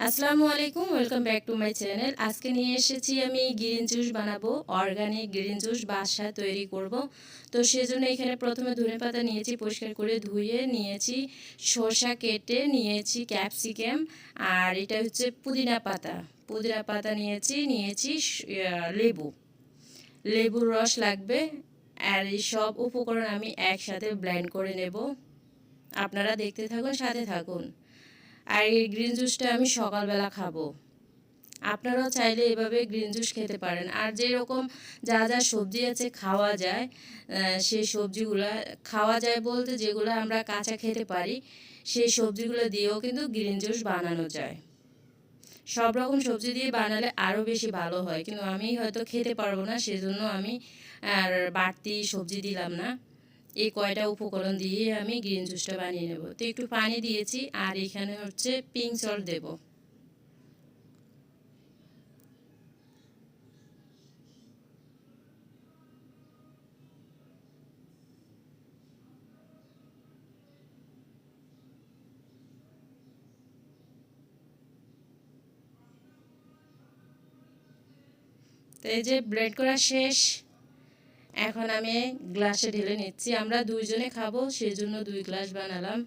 আসসালামু আলাইকুম, welcome back to my channel. আজকে নিয়ে এসেছি আমি গ্রিন জুস বানাবো, অর্গানিক গ্রিন জুস বাসায় তৈরি করব। তো সেজন্য এখানে প্রথমে ধনেপাতা নিয়েছি, পরিষ্কার করে ধুয়ে নিয়েছি, শসা কেটে নিয়েছি, ক্যাপসিকাম, আর এটা হচ্ছে পুদিনা পাতা নিয়েছি লেবু, লেবুর রস লাগবে। আর এই সব উপকরণ আমি একসাথে ব্লেন্ড করে নেব। আপনারা দেখতে থাকুন, সাথে থাকুন। আর এই গ্রিন জুসটা আমি সকালবেলা খাবো। আপনারাও চাইলে এভাবে গ্রিন জুস খেতে পারেন। আর যেরকম যা যা সবজি আছে খাওয়া যায়, সেই সবজিগুলো খাওয়া যায় বলতে যেগুলো আমরা কাঁচা খেতে পারি, সেই সবজিগুলো দিয়েও কিন্তু গ্রিন জুস বানানো যায়। সব রকম সবজি দিয়ে বানালে আরও বেশি ভালো হয়, কিন্তু আমি হয়তো খেতে পারবো না, সেজন্য আমি আর বাড়তি সবজি দিলাম না। এই কয়টা উপকরণ দিয়ে আমি গ্রিন জুসটা বানিয়ে নেব। তো একটু পানি দিয়েছি, আর এখানে হচ্ছে পিঙ্ক সল্ট দেব। তো এই যে ব্লেন্ড করা শেষ, এখন আমি গ্লাসে ঢেলে নিচ্ছি। আমরা দুইজনে খাবো, সেজন্য 2 গ্লাস বানালাম।